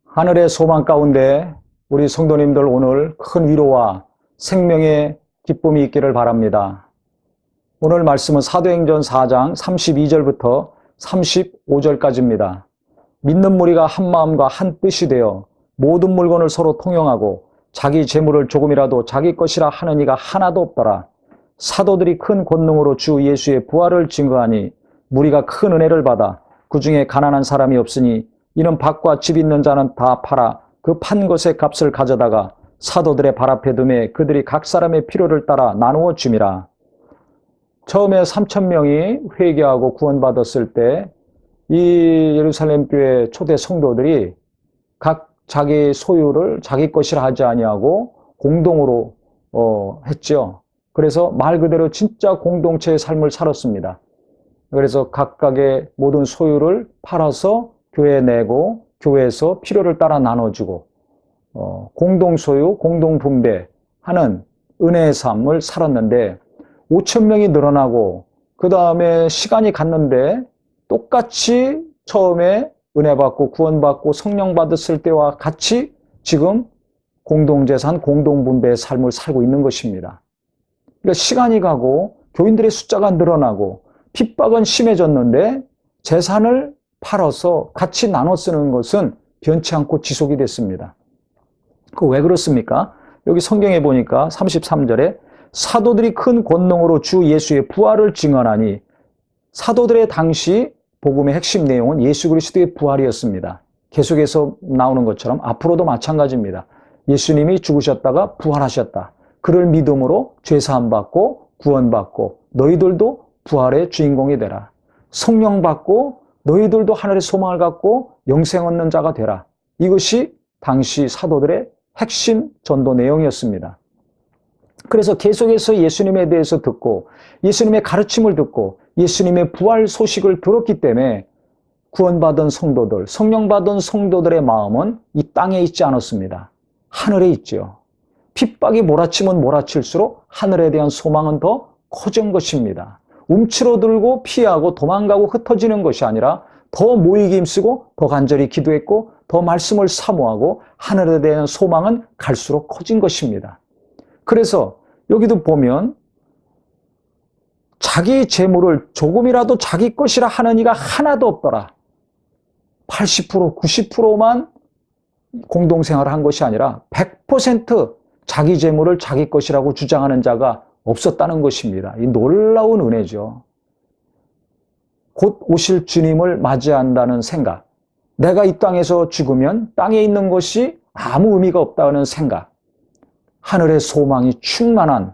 하늘의 소망 가운데 우리 성도님들 오늘 큰 위로와 생명의 기쁨이 있기를 바랍니다. 오늘 말씀은 사도행전 4장 32절부터 35절까지입니다. 믿는 무리가 한 마음과 한 뜻이 되어 모든 물건을 서로 통용하고 자기 재물을 조금이라도 자기 것이라 하는 이가 하나도 없더라. 사도들이 큰 권능으로 주 예수의 부활을 증거하니 무리가 큰 은혜를 받아 그 중에 가난한 사람이 없으니 이는 밭과 집 있는 자는 다 팔아 그 판 것의 값을 가져다가 사도들의 발 앞에 두매 그들이 각 사람의 필요를 따라 나누어 줌이라. 처음에 3,000명이 회개하고 구원받았을 때 이 예루살렘 교회 초대 성도들이 각 자기 소유를 자기 것이라 하지 아니하고 공동으로 했죠. 그래서 말 그대로 진짜 공동체의 삶을 살았습니다. 그래서 각각의 모든 소유를 팔아서 교회에 내고 교회에서 필요를 따라 나눠주고 공동소유, 공동분배하는 은혜의 삶을 살았는데 5,000명이 늘어나고 그 다음에 시간이 갔는데 똑같이 처음에 은혜 받고 구원받고 성령 받았을 때와 같이 지금 공동재산, 공동분배의 삶을 살고 있는 것입니다. 그러니까 시간이 가고 교인들의 숫자가 늘어나고 핍박은 심해졌는데 재산을 팔아서 같이 나눠 쓰는 것은 변치 않고 지속이 됐습니다. 그 왜 그렇습니까? 여기 성경에 보니까 33절에 사도들이 큰 권능으로 주 예수의 부활을 증언하니 사도들의 당시 복음의 핵심 내용은 예수 그리스도의 부활이었습니다. 계속해서 나오는 것처럼 앞으로도 마찬가지입니다. 예수님이 죽으셨다가 부활하셨다. 그를 믿음으로 죄사함 받고 구원받고 너희들도 부활의 주인공이 되라. 성령 받고 너희들도 하늘의 소망을 갖고 영생 얻는 자가 되라. 이것이 당시 사도들의 핵심 전도 내용이었습니다. 그래서 계속해서 예수님에 대해서 듣고 예수님의 가르침을 듣고 예수님의 부활 소식을 들었기 때문에 구원받은 성도들, 성령 받은 성도들의 마음은 이 땅에 있지 않았습니다. 하늘에 있죠. 핍박이 몰아치면 몰아칠수록 하늘에 대한 소망은 더 커진 것입니다. 움츠러들고 피하고 도망가고 흩어지는 것이 아니라 더 모이기 힘쓰고 더 간절히 기도했고 더 말씀을 사모하고 하늘에 대한 소망은 갈수록 커진 것입니다. 그래서 여기도 보면 자기 재물을 조금이라도 자기 것이라 하는 이가 하나도 없더라. 80%, 90%만 공동생활을 한 것이 아니라 100% 자기 재물을 자기 것이라고 주장하는 자가 없었다는 것입니다. 이 놀라운 은혜죠. 곧 오실 주님을 맞이한다는 생각. 내가 이 땅에서 죽으면 땅에 있는 것이 아무 의미가 없다는 생각. 하늘의 소망이 충만한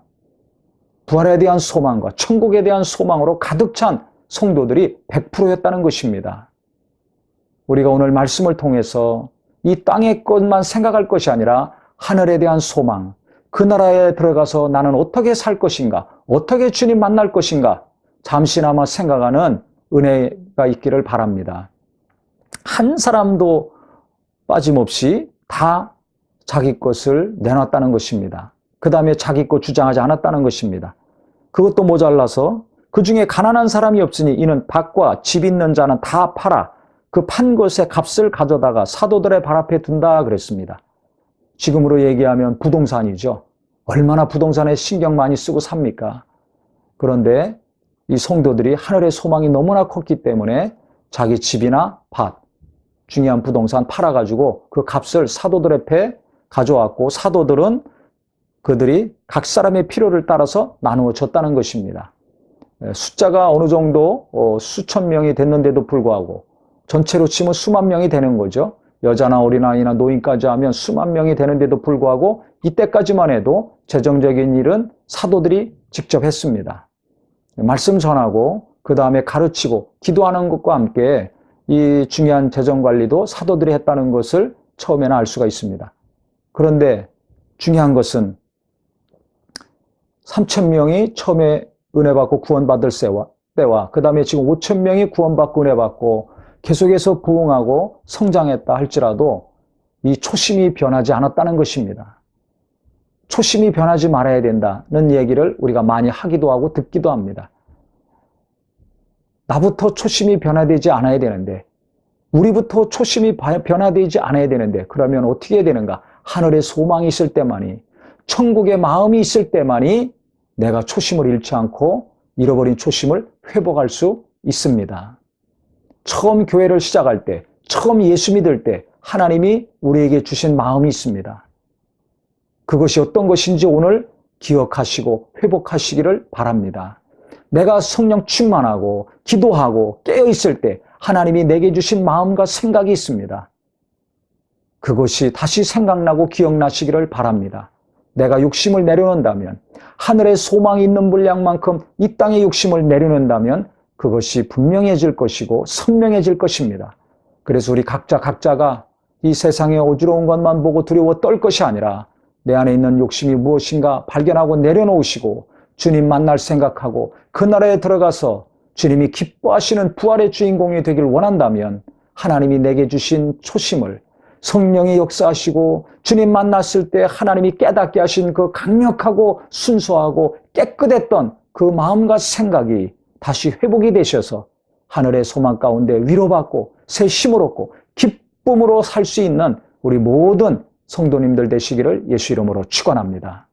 부활에 대한 소망과 천국에 대한 소망으로 가득 찬 성도들이 100%였다는 것입니다. 우리가 오늘 말씀을 통해서 이 땅의 것만 생각할 것이 아니라 하늘에 대한 소망, 그 나라에 들어가서 나는 어떻게 살 것인가, 어떻게 주님 만날 것인가 잠시나마 생각하는 은혜가 있기를 바랍니다. 한 사람도 빠짐없이 다 자기 것을 내놨다는 것입니다. 그 다음에 자기 것 주장하지 않았다는 것입니다. 그것도 모자라서 그 중에 가난한 사람이 없으니 이는 밭과 집 있는 자는 다 팔아 그 판 것의 값을 가져다가 사도들의 발 앞에 둔다 그랬습니다. 지금으로 얘기하면 부동산이죠. 얼마나 부동산에 신경 많이 쓰고 삽니까? 그런데 이 성도들이 하늘의 소망이 너무나 컸기 때문에 자기 집이나 밭, 중요한 부동산 팔아가지고 그 값을 사도들 앞에 가져왔고 사도들은 그들이 각 사람의 필요를 따라서 나누어 줬다는 것입니다. 숫자가 어느 정도 수천 명이 됐는데도 불구하고 전체로 치면 수만 명이 되는 거죠. 여자나 어린아이나 노인까지 하면 수만 명이 되는데도 불구하고 이때까지만 해도 재정적인 일은 사도들이 직접 했습니다. 말씀 전하고 그 다음에 가르치고 기도하는 것과 함께 이 중요한 재정관리도 사도들이 했다는 것을 처음에는 알 수가 있습니다. 그런데 중요한 것은 3,000명이 처음에 은혜 받고 구원받을 때와 그 다음에 지금 5,000명이 구원받고 은혜 받고 계속해서 부흥하고 성장했다 할지라도 이 초심이 변하지 않았다는 것입니다. 초심이 변하지 말아야 된다는 얘기를 우리가 많이 하기도 하고 듣기도 합니다. 나부터 초심이 변화되지 않아야 되는데 우리부터 초심이 변화되지 않아야 되는데 그러면 어떻게 해야 되는가? 하늘의 소망이 있을 때만이, 천국의 마음이 있을 때만이 내가 초심을 잃지 않고 잃어버린 초심을 회복할 수 있습니다. 처음 교회를 시작할 때, 처음 예수 믿을 때 하나님이 우리에게 주신 마음이 있습니다. 그것이 어떤 것인지 오늘 기억하시고 회복하시기를 바랍니다. 내가 성령 충만하고 기도하고 깨어있을 때 하나님이 내게 주신 마음과 생각이 있습니다. 그것이 다시 생각나고 기억나시기를 바랍니다. 내가 욕심을 내려놓는다면, 하늘의 소망이 있는 분량만큼 이 땅의 욕심을 내려놓는다면 그것이 분명해질 것이고 선명해질 것입니다. 그래서 우리 각자가 이 세상의 어지러운 것만 보고 두려워 떨 것이 아니라 내 안에 있는 욕심이 무엇인가 발견하고 내려놓으시고 주님 만날 생각하고 그 나라에 들어가서 주님이 기뻐하시는 부활의 주인공이 되길 원한다면 하나님이 내게 주신 초심을, 성령이 역사하시고 주님 만났을 때 하나님이 깨닫게 하신 그 강력하고 순수하고 깨끗했던 그 마음과 생각이 다시 회복이 되셔서 하늘의 소망 가운데 위로받고 새 힘을 얻고 기쁨으로 살 수 있는 우리 모든 성도님들 되시기를 예수 이름으로 축원합니다.